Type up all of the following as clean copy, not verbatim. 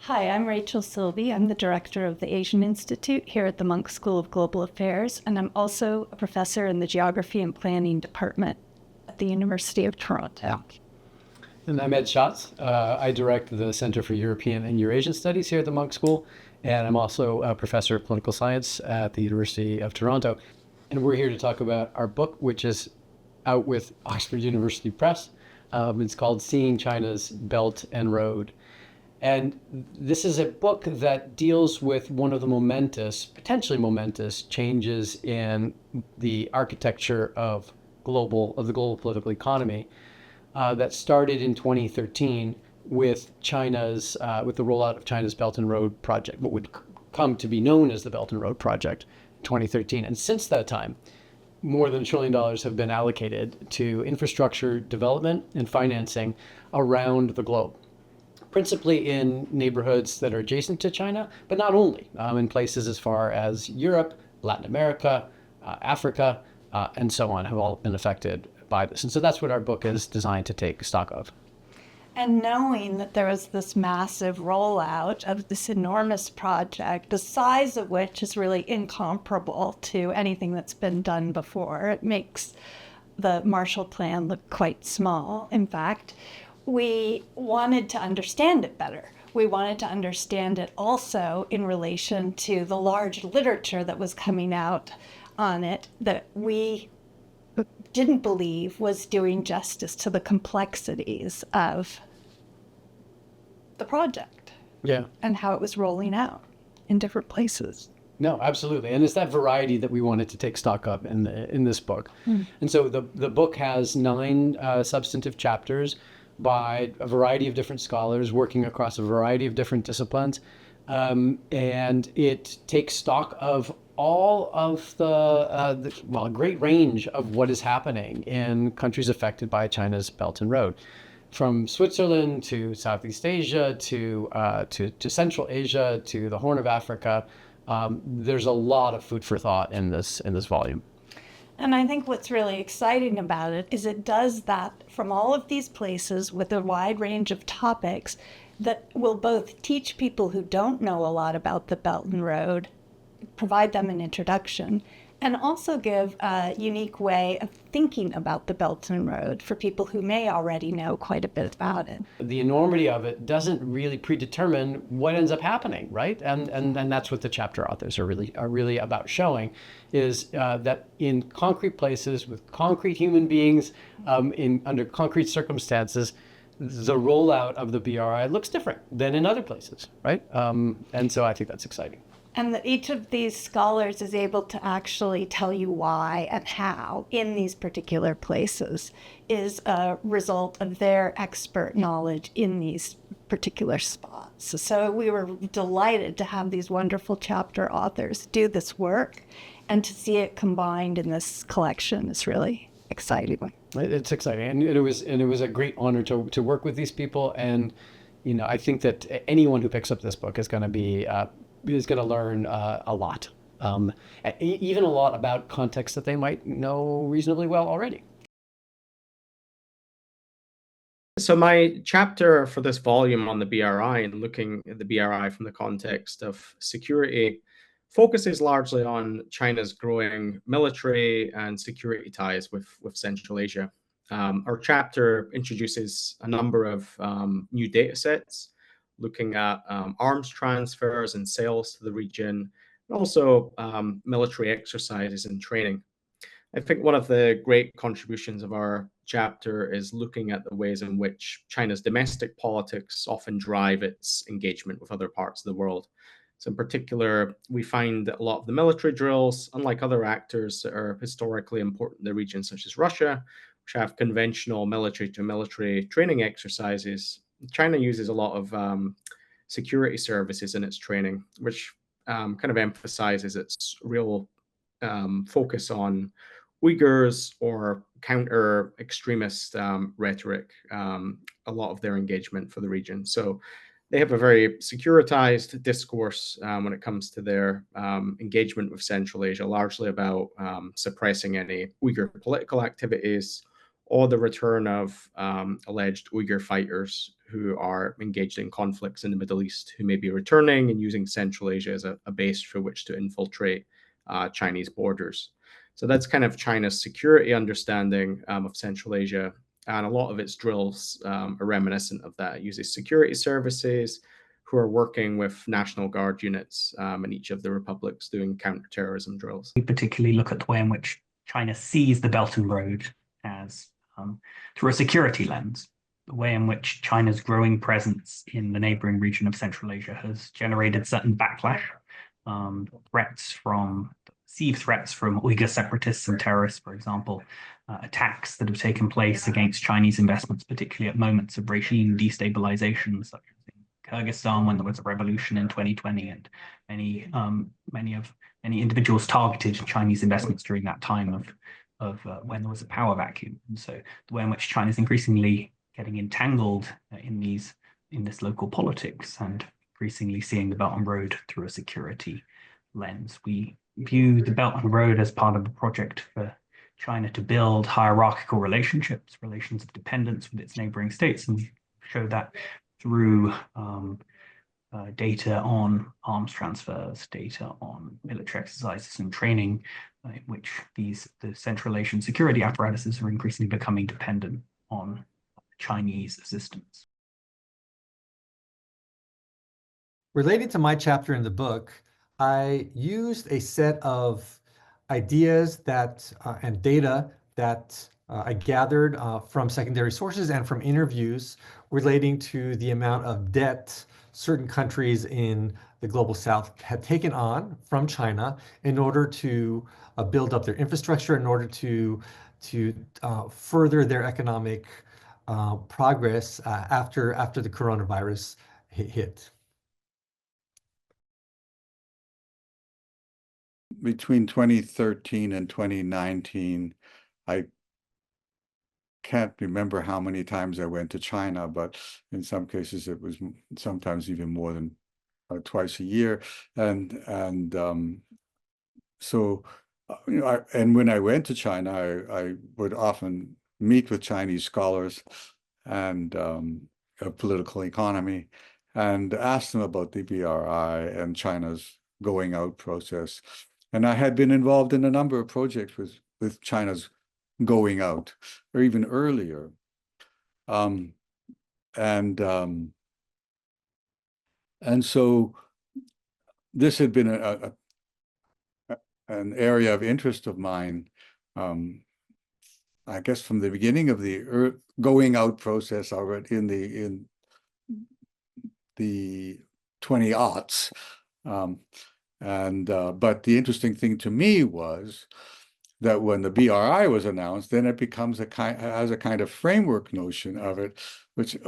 Hi, I'm Rachel Silvey. I'm the director of the Asian Institute here at the Munk School of Global Affairs, and I'm also a professor in the Geography and Planning Department at the University of Toronto. And I'm Ed Schatz. I direct the Center for European and Eurasian Studies here at the Munk School, and I'm also a professor of political science at the University of Toronto. And we're here to talk about our book, which is out with Oxford University Press. It's called Seeing China's Belt and Road. And this is a book that deals with one of the potentially momentous changes in the architecture of the global political economy that started in 2013 with with the rollout of China's Belt and Road project, what would come to be known as the Belt and Road project, 2013. And since that time, more than $1 trillion have been allocated to infrastructure development and financing around the globe, principally in neighborhoods that are adjacent to China, but not only, in places as far as Europe, Latin America, Africa, and so on have all been affected by this. And so that's what our book is designed to take stock of. And knowing that there was this massive rollout of this enormous project, the size of which is really incomparable to anything that's been done before, it makes the Marshall Plan look quite small. In fact, we wanted to understand it better. We wanted to understand it also in relation to the large literature that was coming out on it that we didn't believe was doing justice to the complexities of the project Yeah. and how it was rolling out in different places. No, absolutely. And it's that variety that we wanted to take stock of in this book. And so the book has 9 substantive chapters by a variety of different scholars working across a variety of different disciplines. And it takes stock of all of a great range of what is happening in countries affected by China's Belt and Road, from Switzerland to Southeast Asia to Central Asia to the Horn of Africa. There's a lot of food for thought in this volume. And I think what's really exciting about it is it does that from all of these places with a wide range of topics that will both teach people who don't know a lot about the Belt and Road, provide them an introduction, and also give a unique way of thinking about the Belt and Road for people who may already know quite a bit about it. The enormity of it doesn't really predetermine what ends up happening, right? And that's what the chapter authors are really about showing, is that in concrete places with concrete human beings, under concrete circumstances, the rollout of the BRI looks different than in other places, right? And so I think that's exciting. And that each of these scholars is able to actually tell you why and how in these particular places is a result of their expert knowledge in these particular spots. So we were delighted to have these wonderful chapter authors do this work, and to see it combined in this collection is really exciting. It's exciting, and it was a great honor to work with these people. And I think that anyone who picks up this book is going to learn a lot, even a lot about context that they might know reasonably well already. So my chapter for this volume on the BRI and looking at the BRI from the context of security focuses largely on China's growing military and security ties with Central Asia. Our chapter introduces a number of new data sets, looking at arms transfers and sales to the region, and also military exercises and training. I think one of the great contributions of our chapter is looking at the ways in which China's domestic politics often drive its engagement with other parts of the world. So in particular, we find that a lot of the military drills, unlike other actors that are historically important in the region, such as Russia, which have conventional military-to-military training exercises, China uses a lot of security services in its training, which kind of emphasizes its real focus on Uyghurs or counter extremist rhetoric, a lot of their engagement for the region. So they have a very securitized discourse when it comes to their engagement with Central Asia, largely about suppressing any Uyghur political activities or the return of alleged Uyghur fighters who are engaged in conflicts in the Middle East who may be returning and using Central Asia as a base for which to infiltrate Chinese borders. So that's kind of China's security understanding of Central Asia. And a lot of its drills are reminiscent of that. It uses security services who are working with National Guard units in each of the republics doing counterterrorism drills. We particularly look at the way in which China sees the Belt and Road as through a security lens. The way in which China's growing presence in the neighboring region of Central Asia has generated certain backlash, perceived threats from Uyghur separatists and terrorists, for example, attacks that have taken place against Chinese investments, particularly at moments of regime destabilization, such as in Kyrgyzstan when there was a revolution in 2020, and many individuals targeted Chinese investments during that time of when there was a power vacuum. And so the way in which China is increasingly getting entangled in this local politics and increasingly seeing the Belt and Road through a security lens. We view the Belt and Road as part of a project for China to build hierarchical relationships, relations of dependence with its neighboring states, and we show that through data on arms transfers, data on military exercises and training, in which the Central Asian security apparatuses are increasingly becoming dependent on Chinese assistance. Related to my chapter in the book, I used a set of ideas that and data that I gathered from secondary sources and from interviews relating to the amount of debt certain countries in the global south had taken on from China in order to build up their infrastructure, in order to further their economic progress after the coronavirus hit. Between 2013 and 2019, I can't remember how many times I went to China, but in some cases it was sometimes even more than twice a year. So and when I went to China, I would often meet with Chinese scholars and political economy and ask them about the BRI and China's going out process. And I had been involved in a number of projects with China's going out, or even earlier. And so this had been an area of interest of mine, I guess from the beginning of the going out process already in the 20-aughts. But the interesting thing to me was that when the BRI was announced, then it becomes has a kind of framework notion of it, which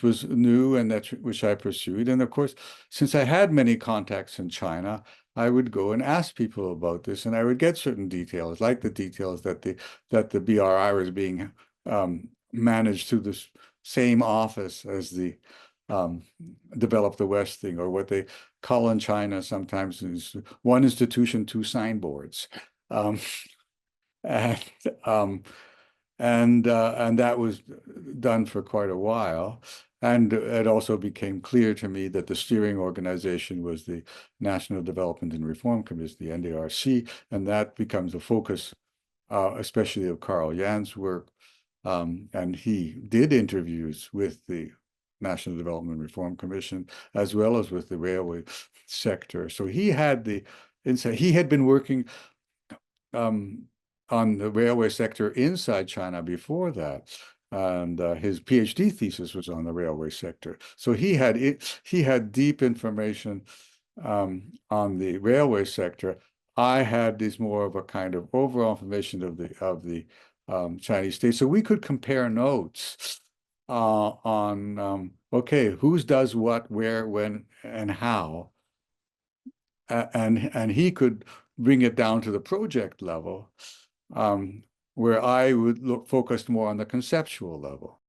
was new and which I pursued. And of course, since I had many contacts in China, I would go and ask people about this, and I would get certain details, like the details that the BRI was being managed through the same office as the Develop the West thing, or what they call in China sometimes is one institution, two signboards. And that was done for quite a while. And it also became clear to me that the steering organization was the National Development and Reform Commission, the NDRC, and that becomes a focus, especially of Carl Yan's work. And he did interviews with the National Development and Reform Commission, as well as with the railway sector. So he had the insight. He had been working on the railway sector inside China before that. And his PhD thesis was on the railway sector. So he had deep information on the railway sector. I had this more of a kind of overall information of the Chinese state. So we could compare notes on okay, who does what, where, when, and how, and he could bring it down to the project level, where I would focused more on the conceptual level.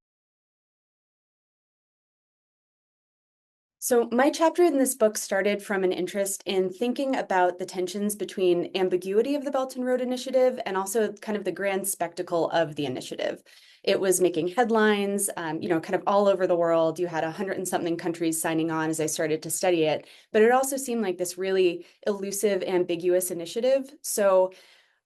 So my chapter in this book started from an interest in thinking about the tensions between ambiguity of the Belt and Road Initiative and also kind of the grand spectacle of the initiative. It was making headlines, kind of all over the world. You had 100 and something countries signing on as I started to study it, but it also seemed like this really elusive, ambiguous initiative. So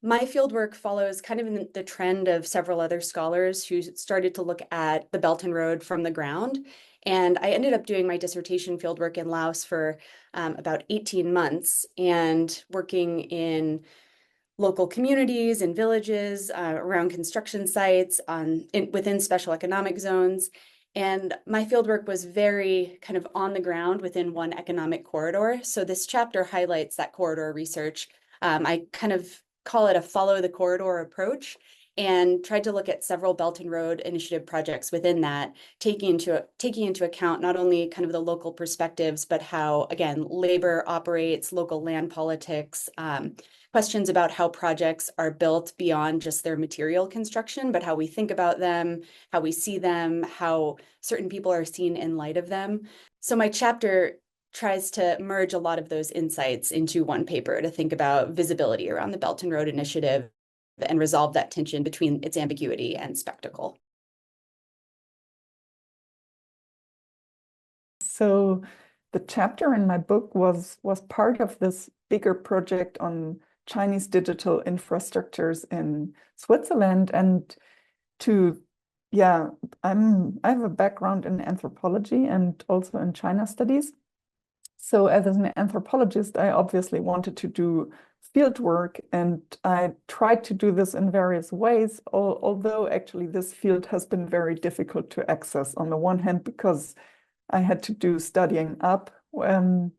my fieldwork follows kind of in the trend of several other scholars who started to look at the Belt and Road from the ground. And I ended up doing my dissertation fieldwork in Laos for about 18 months and working in local communities and villages around construction sites within special economic zones. And my fieldwork was very kind of on the ground within one economic corridor. So this chapter highlights that corridor research. I kind of call it a follow the corridor approach, and tried to look at several Belt and Road Initiative projects within that, taking into account not only kind of the local perspectives, but how, again, labor operates, local land politics, questions about how projects are built beyond just their material construction, but how we think about them, how we see them, how certain people are seen in light of them. So my chapter tries to merge a lot of those insights into one paper to think about visibility around the Belt and Road Initiative and resolve that tension between its ambiguity and spectacle. So the chapter in my book was part of this bigger project on Chinese digital infrastructures in Switzerland. And I have a background in anthropology and also in China studies. So as an anthropologist, I obviously wanted to do field work, and I tried to do this in various ways, although actually this field has been very difficult to access. On the one hand, because I had to do studying up,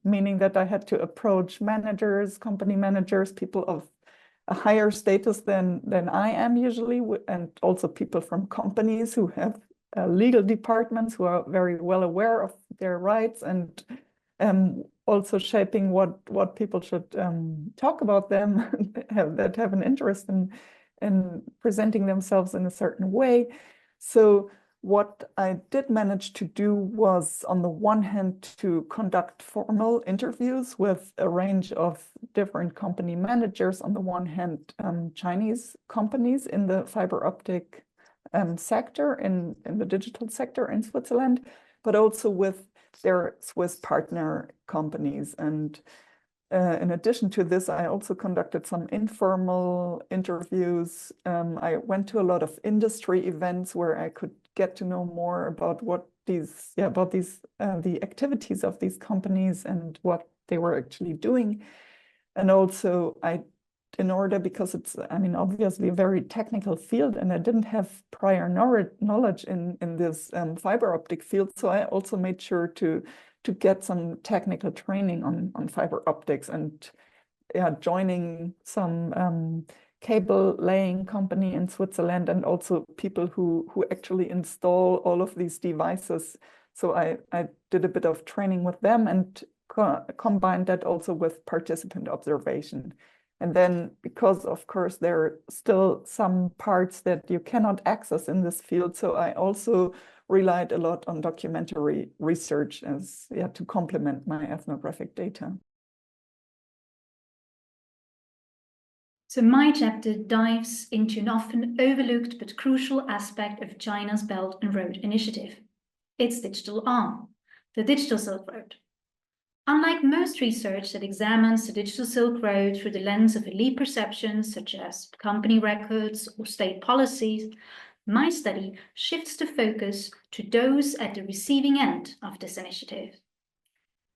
meaning that I had to approach managers, company managers, people of a higher status than I am usually, and also people from companies who have legal departments who are very well aware of their rights, and also shaping what people should talk about them that have an interest in presenting themselves in a certain way. So what I did manage to do was, on the one hand, to conduct formal interviews with a range of different company managers. On the one hand, Chinese companies in the fiber optic sector, in the digital sector in Switzerland, but also with their Swiss partner companies. And in addition to this, I also conducted some informal interviews. I went to a lot of industry events where I could get to know more about the activities of these companies and what they were actually doing. And also because it's, obviously a very technical field, and I didn't have prior knowledge in this fiber optic field. So I also made sure to get some technical training on fiber optics, and joining some cable laying company in Switzerland, and also people who actually install all of these devices. So I did a bit of training with them and combined that also with participant observation. And then, because of course there are still some parts that you cannot access in this field, so I also relied a lot on documentary research to complement my ethnographic data. So my chapter dives into an often overlooked but crucial aspect of China's Belt and Road Initiative, its digital arm, the Digital Silk Road. Unlike most research that examines the Digital Silk Road through the lens of elite perceptions such as company records or state policies, my study shifts the focus to those at the receiving end of this initiative.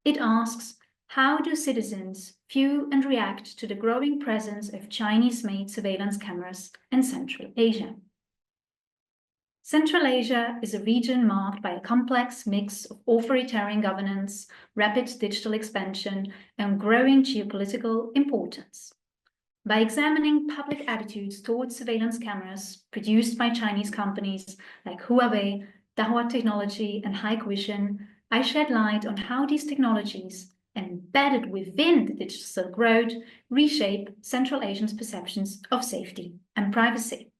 It asks, how do citizens view and react to the growing presence of Chinese-made surveillance cameras in Central Asia? Central Asia is a region marked by a complex mix of authoritarian governance, rapid digital expansion, and growing geopolitical importance. By examining public attitudes towards surveillance cameras produced by Chinese companies like Huawei, Dahua Technology, and Hikvision, I shed light on how these technologies, embedded within the Digital Silk Road, reshape Central Asians' perceptions of safety and privacy.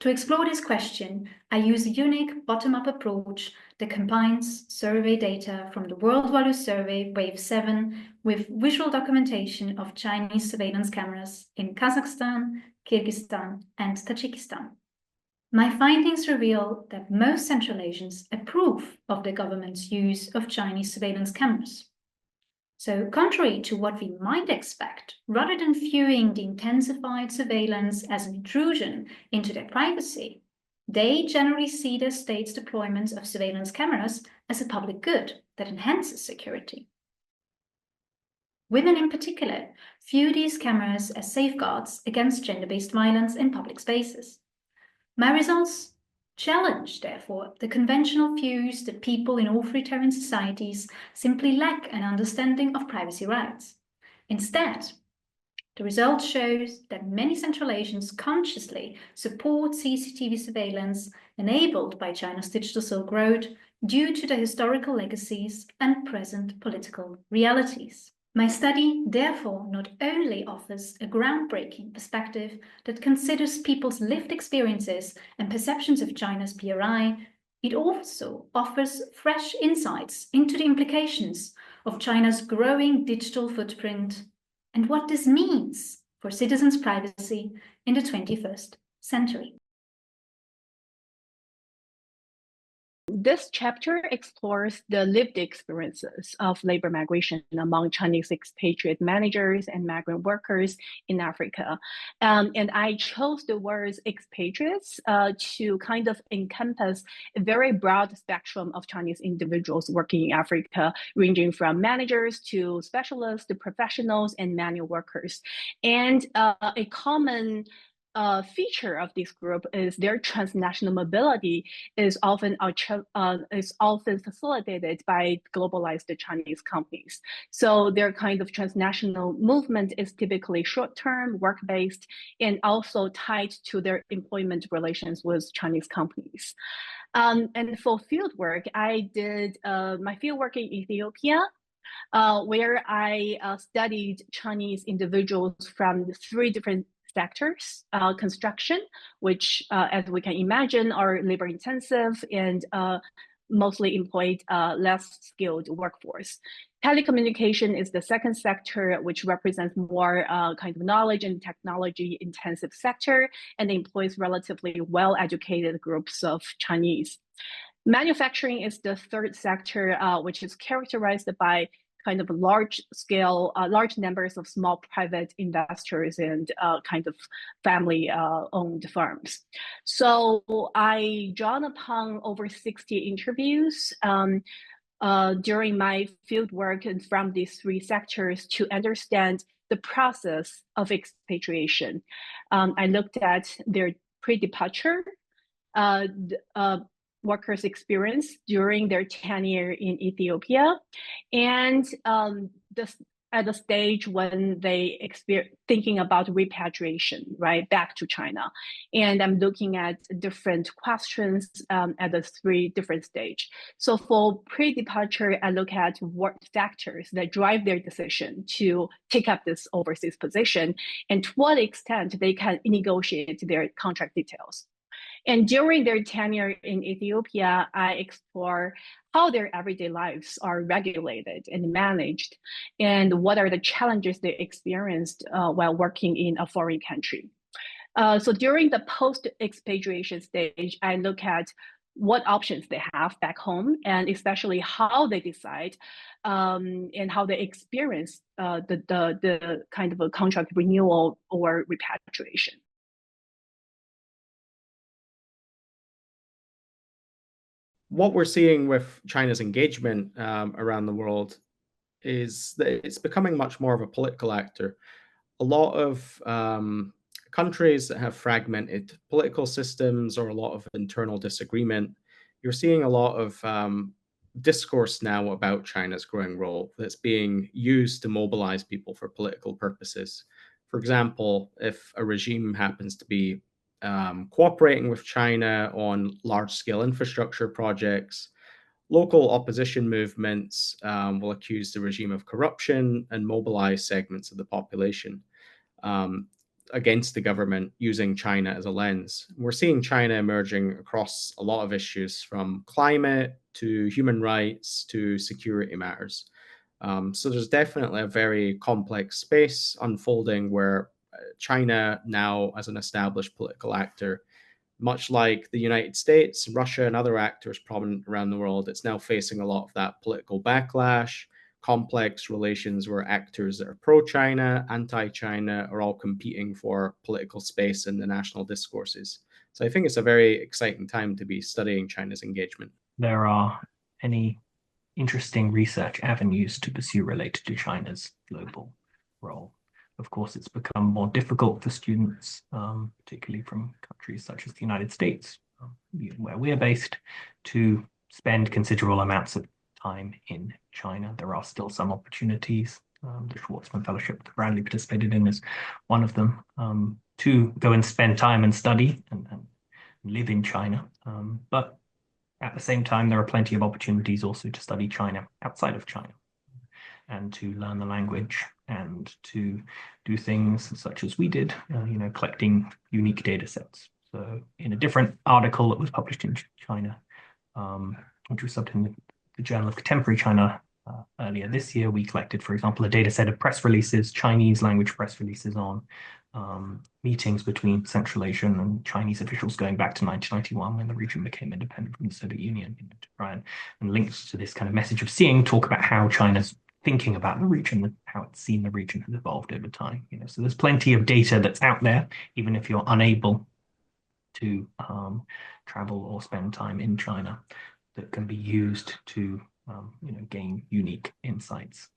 To explore this question, I use a unique bottom-up approach that combines survey data from the World Value Survey Wave 7 with visual documentation of Chinese surveillance cameras in Kazakhstan, Kyrgyzstan, and Tajikistan. My findings reveal that most Central Asians approve of the government's use of Chinese surveillance cameras. So, contrary to what we might expect, rather than viewing the intensified surveillance as an intrusion into their privacy, they generally see the state's deployment of surveillance cameras as a public good that enhances security. Women in particular view these cameras as safeguards against gender-based violence in public spaces. My results challenge, therefore, the conventional views that people in authoritarian societies simply lack an understanding of privacy rights. Instead, the result shows that many Central Asians consciously support CCTV surveillance enabled by China's digital Silk Road due to the historical legacies and present political realities. My study, therefore, not only offers a groundbreaking perspective that considers people's lived experiences and perceptions of China's BRI, it also offers fresh insights into the implications of China's growing digital footprint and what this means for citizens' privacy in the 21st century. This chapter explores the lived experiences of labor migration among Chinese expatriate managers and migrant workers in Africa. And I chose the words expatriates to kind of encompass a very broad spectrum of Chinese individuals working in Africa, ranging from managers to specialists to professionals and manual workers. And a common feature of this group is their transnational mobility is often facilitated by globalized Chinese companies. So their kind of transnational movement is typically short-term, work-based, and also tied to their employment relations with Chinese companies. And for fieldwork, I did my fieldwork in Ethiopia, where I studied Chinese individuals from 3 different sectors: construction, which, as we can imagine, are labor intensive and mostly employed less skilled workforce. Telecommunication is the second sector, which represents more kind of knowledge and technology intensive sector and employs relatively well-educated groups of Chinese. Manufacturing is the third sector, which is characterized by kind of large numbers of small private investors and kind of family owned firms. So I drawn upon over 60 interviews during my field work and from these 3 sectors to understand the process of expatriation. I looked at their pre-departure, workers' experience during their tenure in Ethiopia, and at the stage when they thinking about repatriation, right, back to China. And I'm looking at different questions at the 3 different stages. So for pre-departure, I look at what factors that drive their decision to take up this overseas position and to what extent they can negotiate their contract details. And during their tenure in Ethiopia, I explore how their everyday lives are regulated and managed, and what are the challenges they experienced while working in a foreign country. So during the post-expatriation stage, I look at what options they have back home, and especially how they decide and how they experience the kind of a contract renewal or repatriation. What we're seeing with China's engagement around the world is that it's becoming much more of a political actor. A lot of countries that have fragmented political systems or a lot of internal disagreement, you're seeing a lot of discourse now about China's growing role that's being used to mobilize people for political purposes. For example, if a regime happens to be cooperating with China on large-scale infrastructure projects, local opposition movements will accuse the regime of corruption and mobilize segments of the population. against the government using China as a lens. We're seeing China emerging across a lot of issues, from climate to human rights to security matters. So there's definitely a very complex space unfolding where China now, as an established political actor, much like the United States, Russia, and other actors prominent around the world, it's now facing a lot of that political backlash, complex relations where actors that are pro-China, anti-China are all competing for political space in the national discourses. So I think it's a very exciting time to be studying China's engagement. There are any interesting research avenues to pursue related to China's global role. Of course, it's become more difficult for students, particularly from countries such as the United States, where we're based, to spend considerable amounts of time in China. There are still some opportunities. The Schwarzman Fellowship that Bradley participated in is one of them, to go and spend time and study and live in China. But at the same time, there are plenty of opportunities also to study China outside of China and to learn the language and to do things such as we did, collecting unique data sets. So in a different article that was published in China, which was subbed in the Journal of Contemporary China earlier this year, we collected, for example, a data set of press releases, Chinese language press releases on meetings between Central Asian and Chinese officials going back to 1991 when the region became independent from the Soviet Union, to try and links to this kind of message of seeing, talk about how China's thinking about the region, how it's seen the region has evolved over time. So there's plenty of data that's out there, even if you're unable to travel or spend time in China, that can be used to gain unique insights.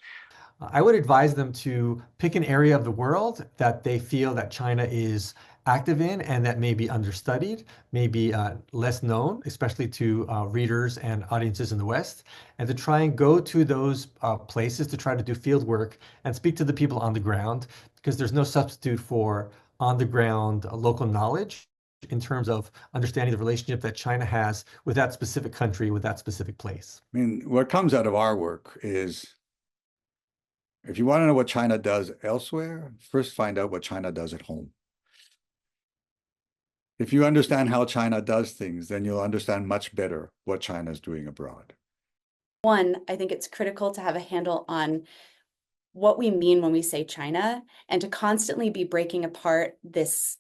I would advise them to pick an area of the world that they feel that China is active in and that may be understudied, maybe less known, especially to readers and audiences in the West, and to try and go to those places to try to do field work and speak to the people on the ground, because there's no substitute for on-the-ground local knowledge in terms of understanding the relationship that China has with that specific country, with that specific place. I mean, what comes out of our work is, if you want to know what China does elsewhere, first find out what China does at home. If you understand how China does things, then you'll understand much better what China is doing abroad. One, I think it's critical to have a handle on what we mean when we say China, and to constantly be breaking apart this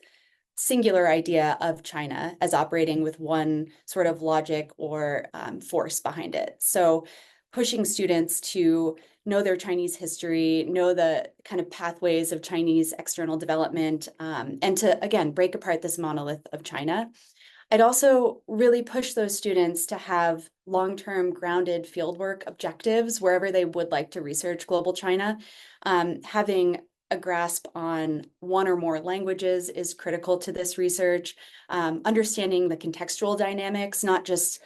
singular idea of China as operating with one sort of logic or force behind it. So pushing students to know their Chinese history, know the kind of pathways of Chinese external development, and to, again, break apart this monolith of China. I'd also really push those students to have long-term grounded fieldwork objectives wherever they would like to research global China. Having a grasp on one or more languages is critical to this research. Understanding the contextual dynamics, not just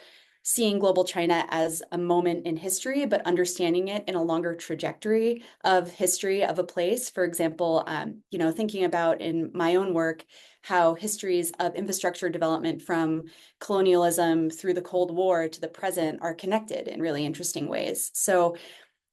seeing global China as a moment in history, but understanding it in a longer trajectory of history of a place. For example, thinking about in my own work, how histories of infrastructure development from colonialism through the Cold War to the present are connected in really interesting ways. So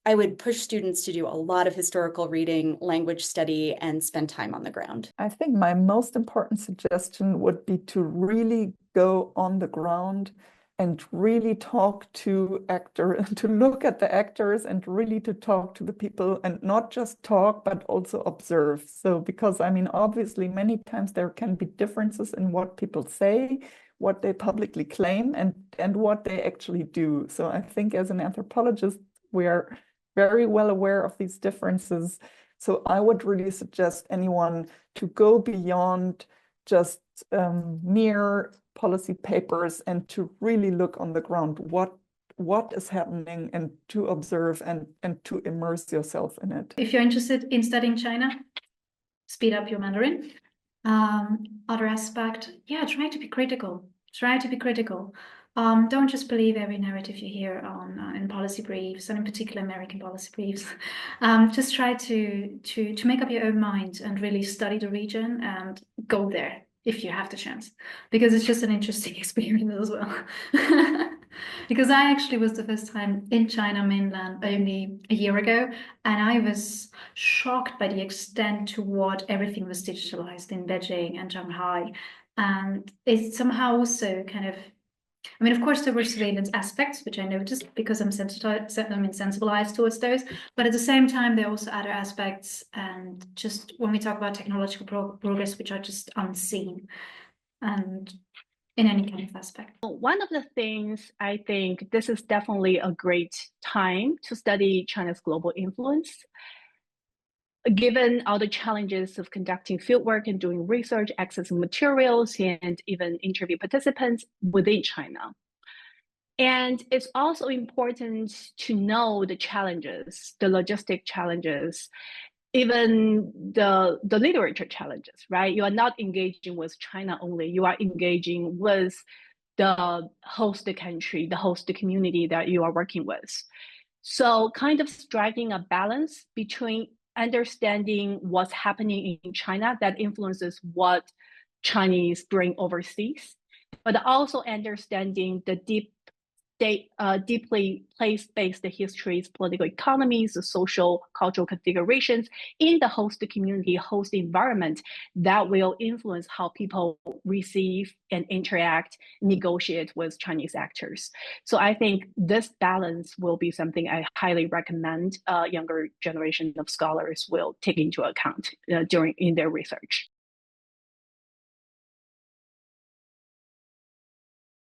I would push students to do a lot of historical reading, language study, and spend time on the ground. I think my most important suggestion would be to really go on the ground and really talk to actors, to look at the actors and really to talk to the people, and not just talk, but also observe. So, because obviously many times there can be differences in what people say, what they publicly claim, and what they actually do. So I think as an anthropologist, we are very well aware of these differences. So I would really suggest anyone to go beyond just mere policy papers and to really look on the ground what is happening, and to observe and to immerse yourself in it. If you're interested in studying China, speed up your Mandarin. Other aspect, try to be critical. Try to be critical. Don't just believe every narrative you hear on in policy briefs, and in particular American policy briefs. Just try to make up your own mind and really study the region and go there if you have the chance, because it's just an interesting experience as well. because I actually was the first time in China mainland only a year ago, and I was shocked by the extent to what everything was digitalized in Beijing and Shanghai. And it somehow also kind of, I mean, of course, there were surveillance aspects, which I noticed because I'm sensibilized towards those. But at the same time, there are also other aspects. And just when we talk about technological progress, which are just unseen and in any kind of aspect. One of the things I think this is definitely a great time to study China's global influence. Given all the challenges of conducting fieldwork and doing research, accessing materials, and even interview participants within China. And it's also important to know the challenges, the logistic challenges, even the literature challenges, right? You are not engaging with China only, you are engaging with the host country, the host community that you are working with. So kind of striking a balance between understanding what's happening in China that influences what Chinese bring overseas, but also understanding the deeply place-based histories, political economies, the social, cultural configurations in the host community, host environment that will influence how people receive and interact, negotiate with Chinese actors. So I think this balance will be something I highly recommend younger generation of scholars will take into account in their research.